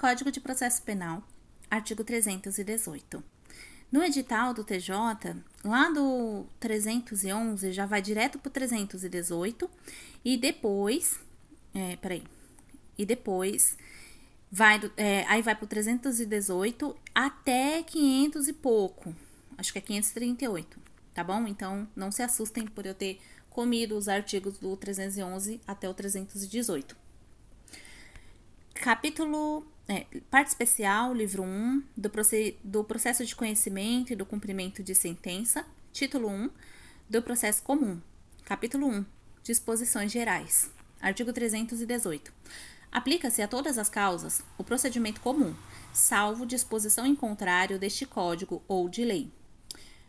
Código de Processo Penal, artigo 318. No edital do TJ, lá do 311 já vai direto para o 318 e depois, aí vai para o 318 até 500 e pouco, acho que é 538, tá bom? Então não se assustem por eu ter comido os artigos do 311 até o 318. Parte especial, livro 1, do processo de conhecimento e do cumprimento de sentença. Título 1, do processo comum. Capítulo 1, disposições gerais. Artigo 318. Aplica-se a todas as causas o procedimento comum, salvo disposição em contrário deste código ou de lei.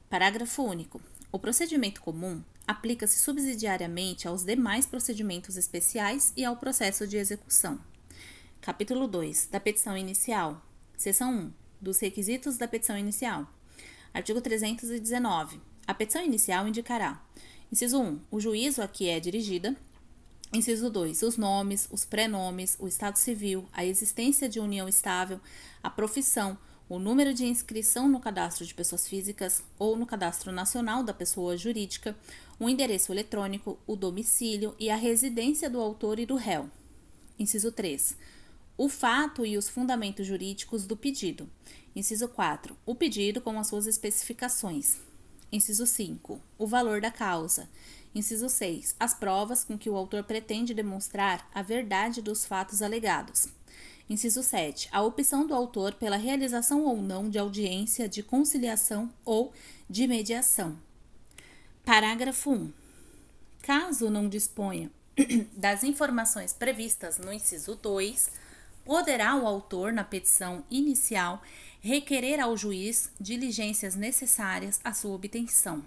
Parágrafo único. O procedimento comum aplica-se subsidiariamente aos demais procedimentos especiais e ao processo de execução. Capítulo 2, da petição inicial. Seção 1, dos requisitos da petição inicial. Artigo 319. A petição inicial indicará: inciso 1, o juízo a que é dirigida. Inciso 2, os nomes, os prenomes, o estado civil, a existência de união estável, a profissão, o número de inscrição no cadastro de pessoas físicas ou no cadastro nacional da pessoa jurídica, o endereço eletrônico, o domicílio e a residência do autor e do réu. Inciso 3, o fato e os fundamentos jurídicos do pedido. Inciso 4, o pedido com as suas especificações. Inciso 5, o valor da causa. Inciso 6, as provas com que o autor pretende demonstrar a verdade dos fatos alegados. Inciso 7, a opção do autor pela realização ou não de audiência de conciliação ou de mediação. Parágrafo 1. Caso não disponha das informações previstas no inciso 2, poderá o autor, na petição inicial, requerer ao juiz diligências necessárias à sua obtenção.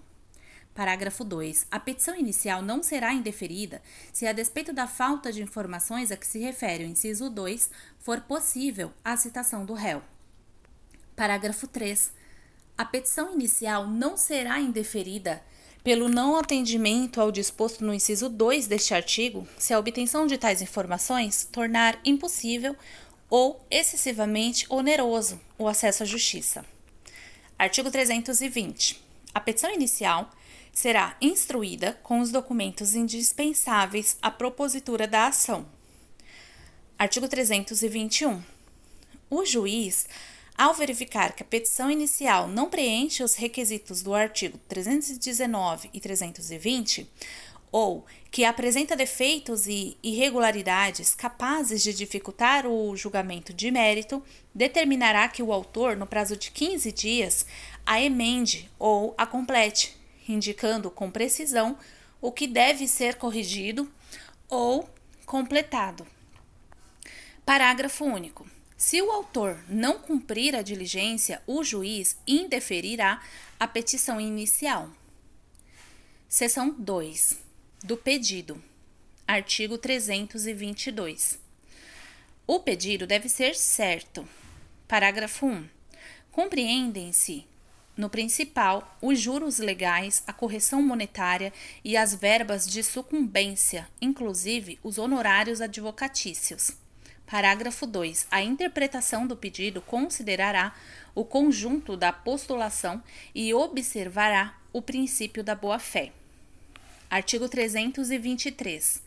Parágrafo 2. A petição inicial não será indeferida se, a despeito da falta de informações a que se refere o inciso 2, for possível a citação do réu. Parágrafo 3. A petição inicial não será indeferida pelo não atendimento ao disposto no inciso 2 deste artigo, se a obtenção de tais informações tornar impossível ou excessivamente oneroso o acesso à justiça. Artigo 320. A petição inicial será instruída com os documentos indispensáveis à propositura da ação. Artigo 321. O juiz, ao verificar que a petição inicial não preenche os requisitos do artigo 319 e 320, ou que apresenta defeitos e irregularidades capazes de dificultar o julgamento de mérito, determinará que o autor, no prazo de 15 dias, a emende ou a complete, indicando com precisão o que deve ser corrigido ou completado. Parágrafo único. Se o autor não cumprir a diligência, o juiz indeferirá a petição inicial. Seção 2. Do pedido. Artigo 322. O pedido deve ser certo. Parágrafo 1. Compreendem-se no principal os juros legais, a correção monetária e as verbas de sucumbência, inclusive os honorários advocatícios. Parágrafo 2. A interpretação do pedido considerará o conjunto da postulação e observará o princípio da boa-fé. Artigo 323.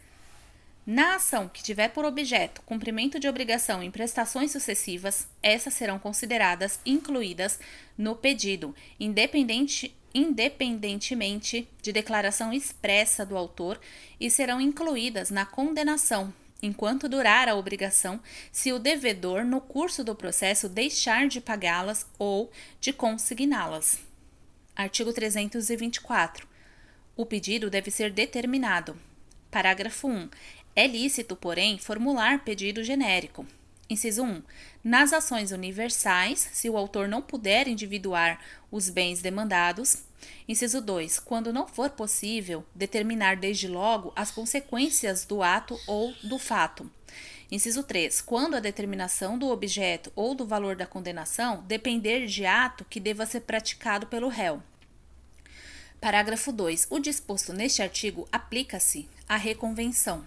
Na ação que tiver por objeto cumprimento de obrigação em prestações sucessivas, essas serão consideradas incluídas no pedido, independentemente de declaração expressa do autor, e serão incluídas na condenação, enquanto durar a obrigação, se o devedor, no curso do processo, deixar de pagá-las ou de consigná-las. Artigo 324. O pedido deve ser determinado. Parágrafo 1. É lícito, porém, formular pedido genérico. Inciso 1. Nas ações universais, se o autor não puder individuar os bens demandados. Inciso 2. Quando não for possível determinar desde logo as consequências do ato ou do fato. Inciso 3. Quando a determinação do objeto ou do valor da condenação depender de ato que deva ser praticado pelo réu. Parágrafo 2. O disposto neste artigo aplica-se à reconvenção.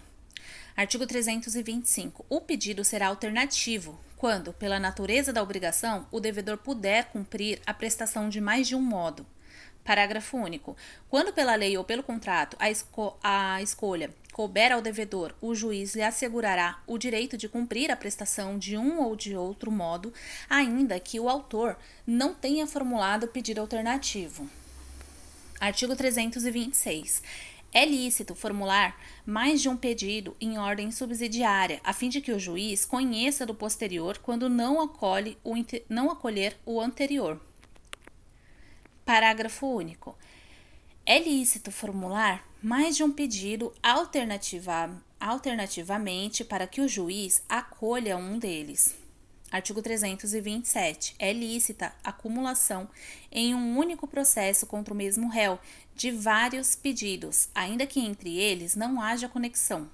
Artigo 325. O pedido será alternativo quando, pela natureza da obrigação, o devedor puder cumprir a prestação de mais de um modo. Parágrafo único. Quando pela lei ou pelo contrato a escolha couber ao devedor, o juiz lhe assegurará o direito de cumprir a prestação de um ou de outro modo, ainda que o autor não tenha formulado pedido alternativo. Artigo 326. É lícito formular mais de um pedido em ordem subsidiária, a fim de que o juiz conheça do posterior quando não acolher o anterior. Parágrafo único. É lícito formular mais de um pedido alternativamente para que o juiz acolha um deles. Artigo 327. É lícita a acumulação em um único processo contra o mesmo réu de vários pedidos, ainda que entre eles não haja conexão.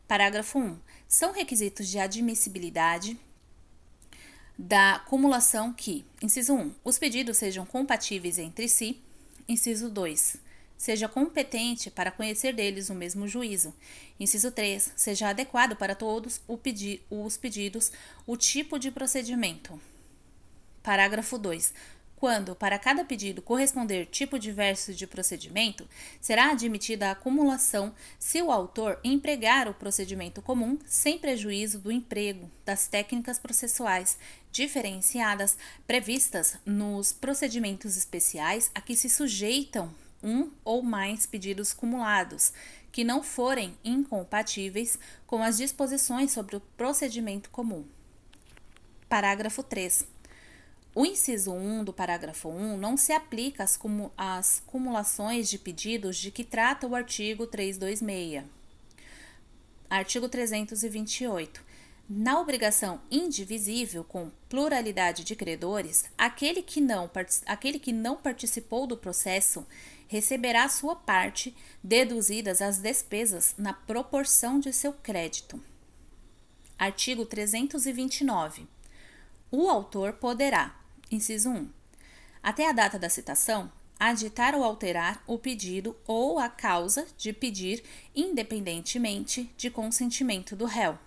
Parágrafo 1. São requisitos de admissibilidade da acumulação que, inciso 1, os pedidos sejam compatíveis entre si, inciso 2, seja competente para conhecer deles o mesmo juízo, inciso 3, seja adequado para todos os pedidos o tipo de procedimento. Parágrafo 2. Quando, para cada pedido, corresponder tipo diverso de procedimento, será admitida a acumulação se o autor empregar o procedimento comum sem prejuízo do emprego das técnicas processuais diferenciadas previstas nos procedimentos especiais a que se sujeitam um ou mais pedidos cumulados, que não forem incompatíveis com as disposições sobre o procedimento comum. Parágrafo 3. O inciso 1 do parágrafo 1 não se aplica às cumulações de pedidos de que trata o artigo 326. Artigo 328. Na obrigação indivisível com pluralidade de credores, aquele que não participou do processo receberá sua parte, deduzidas as despesas na proporção de seu crédito. Artigo 329. O autor poderá, inciso 1, até a data da citação, aditar ou alterar o pedido ou a causa de pedir, independentemente de consentimento do réu.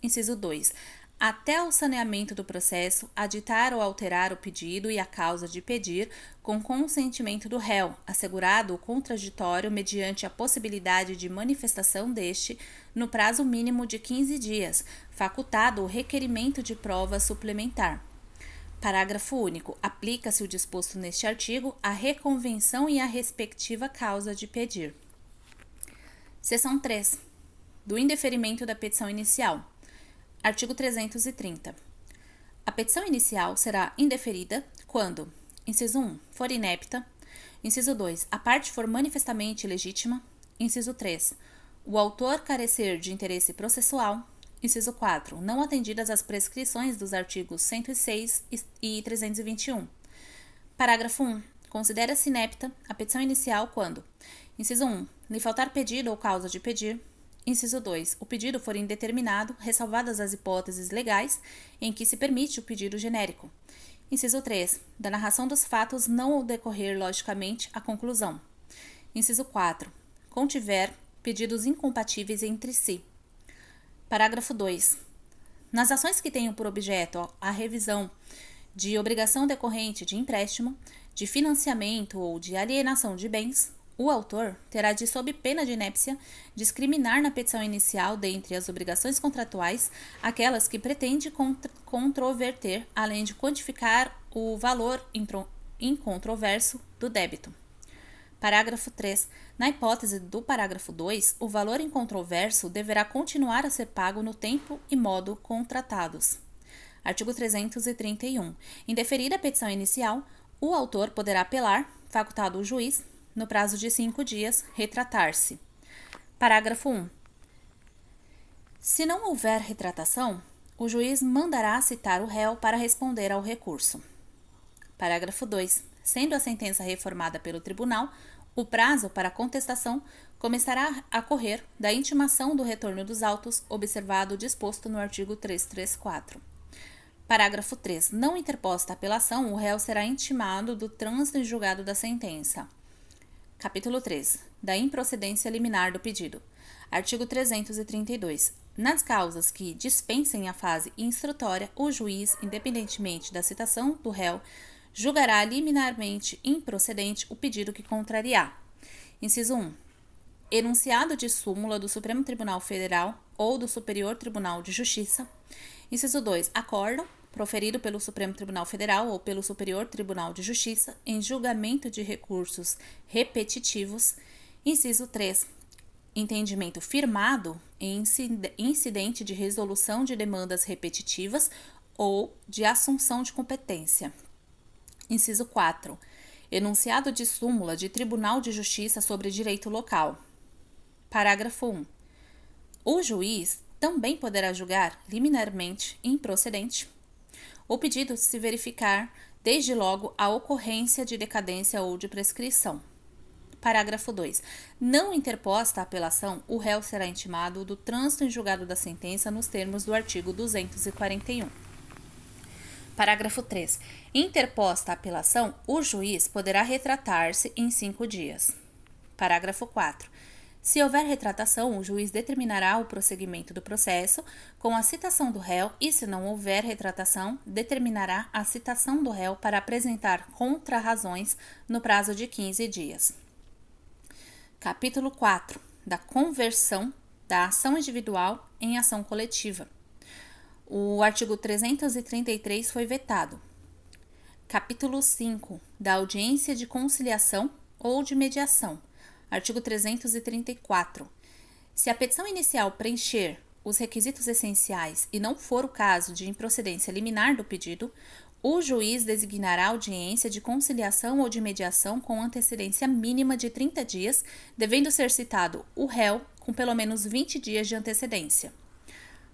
Inciso 2. Até o saneamento do processo, aditar ou alterar o pedido e a causa de pedir com consentimento do réu, assegurado o contraditório mediante a possibilidade de manifestação deste no prazo mínimo de 15 dias, facultado o requerimento de prova suplementar. Parágrafo único. Aplica-se o disposto neste artigo à reconvenção e à respectiva causa de pedir. Seção 3. Do indeferimento da petição inicial. Artigo 330. A petição inicial será indeferida quando, inciso 1, for inepta, inciso 2, a parte for manifestamente ilegítima, inciso 3, o autor carecer de interesse processual, inciso 4, não atendidas as prescrições dos artigos 106 e 321. Parágrafo 1. Considera-se inepta a petição inicial quando, inciso 1, lhe faltar pedido ou causa de pedir, inciso 2, o pedido for indeterminado, ressalvadas as hipóteses legais em que se permite o pedido genérico. Inciso 3, da narração dos fatos não decorrer logicamente a conclusão. Inciso 4, contiver pedidos incompatíveis entre si. Parágrafo 2. Nas ações que tenham por objeto a revisão de obrigação decorrente de empréstimo, de financiamento ou de alienação de bens, o autor terá de, sob pena de inépcia, discriminar na petição inicial dentre as obrigações contratuais aquelas que pretende controverter, além de quantificar o valor incontroverso do débito. Parágrafo 3. Na hipótese do parágrafo 2, o valor incontroverso deverá continuar a ser pago no tempo e modo contratados. Artigo 331. Indeferida a petição inicial, o autor poderá apelar, facultado o juiz, no prazo de 5 dias, retratar-se. Parágrafo 1. Se não houver retratação, o juiz mandará citar o réu para responder ao recurso. Parágrafo 2. Sendo a sentença reformada pelo tribunal, o prazo para contestação começará a correr da intimação do retorno dos autos, observado o disposto no artigo 334. Parágrafo 3. Não interposta a apelação, o réu será intimado do trânsito em julgado da sentença. Capítulo 3. Da improcedência liminar do pedido. Artigo 332. Nas causas que dispensem a fase instrutória, o juiz, independentemente da citação do réu, julgará liminarmente improcedente o pedido que contrariar. Inciso 1. Enunciado de súmula do Supremo Tribunal Federal ou do Superior Tribunal de Justiça. Inciso 2. Acórdão proferido pelo Supremo Tribunal Federal ou pelo Superior Tribunal de Justiça em julgamento de recursos repetitivos. Inciso 3. Entendimento firmado em incidente de resolução de demandas repetitivas ou de assunção de competência. Inciso 4. Enunciado de súmula de Tribunal de Justiça sobre direito local. Parágrafo 1. O juiz também poderá julgar liminarmente improcedente o pedido se verificar, desde logo, a ocorrência de decadência ou de prescrição. Parágrafo 2. Não interposta a apelação, o réu será intimado do trânsito em julgado da sentença nos termos do artigo 241. Parágrafo 3. Interposta a apelação, o juiz poderá retratar-se em 5 dias. Parágrafo 4. Se houver retratação, o juiz determinará o prosseguimento do processo com a citação do réu e, se não houver retratação, determinará a citação do réu para apresentar contrarrazões no prazo de 15 dias. Capítulo 4. Da conversão da ação individual em ação coletiva. O artigo 333 foi vetado. Capítulo 5. Da audiência de conciliação ou de mediação. Artigo 334. Se a petição inicial preencher os requisitos essenciais e não for o caso de improcedência liminar do pedido, o juiz designará audiência de conciliação ou de mediação com antecedência mínima de 30 dias, devendo ser citado o réu com pelo menos 20 dias de antecedência.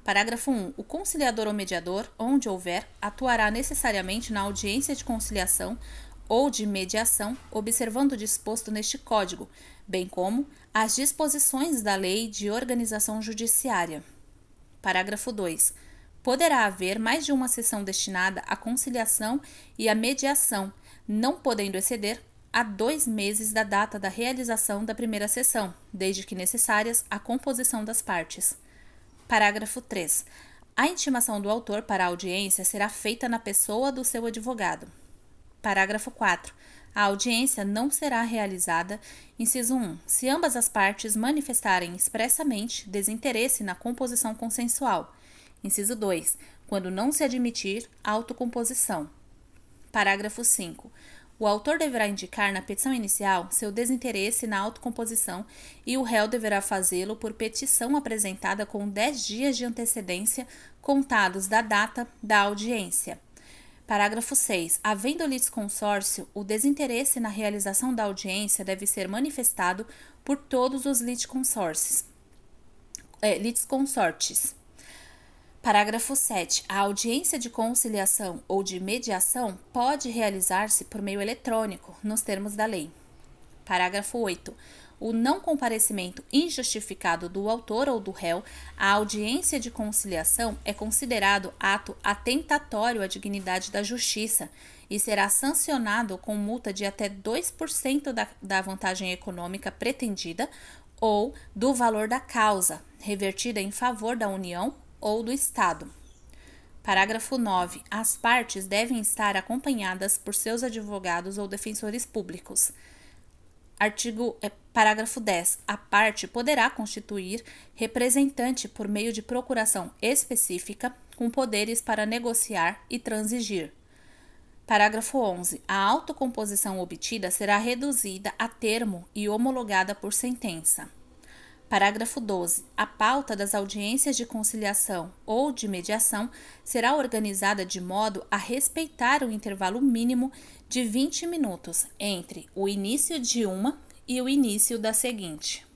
Parágrafo 1. O conciliador ou mediador, onde houver, atuará necessariamente na audiência de conciliação ou de mediação, observando o disposto neste Código, bem como as disposições da Lei de Organização Judiciária. Parágrafo 2. Poderá haver mais de uma sessão destinada à conciliação e à mediação, não podendo exceder a 2 meses da data da realização da primeira sessão, desde que necessárias à composição das partes. Parágrafo 3. A intimação do autor para a audiência será feita na pessoa do seu advogado. Parágrafo 4. A audiência não será realizada, inciso 1, se ambas as partes manifestarem expressamente desinteresse na composição consensual. Inciso 2, quando não se admitir autocomposição. Parágrafo 5. O autor deverá indicar na petição inicial seu desinteresse na autocomposição e o réu deverá fazê-lo por petição apresentada com 10 dias de antecedência contados da data da audiência. Parágrafo 6. Havendo litisconsórcio, o desinteresse na realização da audiência deve ser manifestado por todos os litisconsortes. Parágrafo 7. A audiência de conciliação ou de mediação pode realizar-se por meio eletrônico, nos termos da lei. Parágrafo 8. O não comparecimento injustificado do autor ou do réu à audiência de conciliação é considerado ato atentatório à dignidade da justiça e será sancionado com multa de até 2% da vantagem econômica pretendida ou do valor da causa, revertida em favor da União ou do Estado. Parágrafo 9. As partes devem estar acompanhadas por seus advogados ou defensores públicos. Parágrafo 10. A parte poderá constituir representante por meio de procuração específica com poderes para negociar e transigir. Parágrafo 11. A autocomposição obtida será reduzida a termo e homologada por sentença. Parágrafo 12. A pauta das audiências de conciliação ou de mediação será organizada de modo a respeitar o intervalo mínimo de 20 minutos entre o início de uma e o início da seguinte.